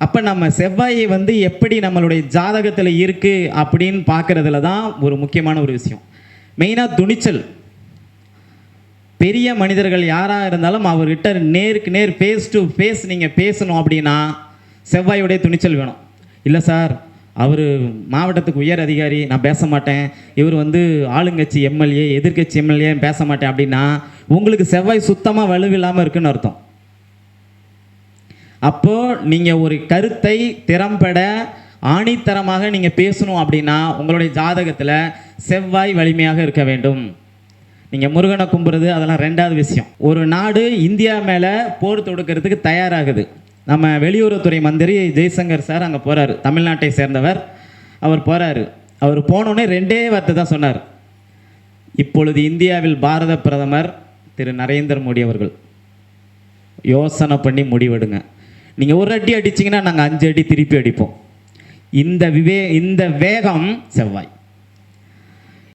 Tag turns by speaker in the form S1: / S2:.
S1: அப்போ நம்ம செவ்வாயை வந்து எப்படி நம்மளுடைய ஜாதகத்தில் இருக்குது அப்படின்னு பார்க்குறதுல தான் ஒரு முக்கியமான ஒரு விஷயம். மெயினாக துணிச்சல். பெரிய மனிதர்கள் யாராக இருந்தாலும் அவர்கிட்ட நேருக்கு நேர் ஃபேஸ் டு ஃபேஸ் நீங்கள் பேசணும் அப்படின்னா செவ்வாயுடைய துணிச்சல் வேணும். இல்லை சார், அவர் மாவட்டத்துக்கு உயர் அதிகாரி, நான் பேச மாட்டேன், இவர் வந்து ஆளுங்கட்சி எம்எல்ஏ எதிர்கட்சி எம்எல்ஏ பேச மாட்டேன் அப்படின்னா உங்களுக்கு செவ்வாய் சுத்தமாக வலுவில்லாமல் இருக்குன்னு அர்த்தம். அப்போது நீங்கள் ஒரு கருத்தை திறம்பட ஆணித்தரமாக நீங்கள் பேசணும் அப்படின்னா உங்களுடைய ஜாதகத்தில் செவ்வாய் வலிமையாக இருக்க வேண்டும். நீங்கள் முருகனை கும்புறது அதெல்லாம் ரெண்டாவது விஷயம். ஒரு நாடு இந்தியா மேலே போர் தொடுக்கிறதுக்கு தயாராகுது. நம்ம வெளியுறவுத்துறை மந்திரி ஜெய்சங்கர் சார் அங்கே போகிறாரு, தமிழ்நாட்டை சேர்ந்தவர். அவர் போகிறாரு. அவர் போனோடனே ரெண்டே வார்த்தை தான் சொன்னார். இப்பொழுது இந்தியாவில் பாரத பிரதமர் திரு நரேந்திர மோடி அவர்கள். யோசனை பண்ணி முடிவெடுங்க. நீங்கள் ஒரு அடி அடிச்சிங்கன்னா நாங்கள் 5 அடி திருப்பி அடிப்போம். இந்த வேகம் செவ்வாய்.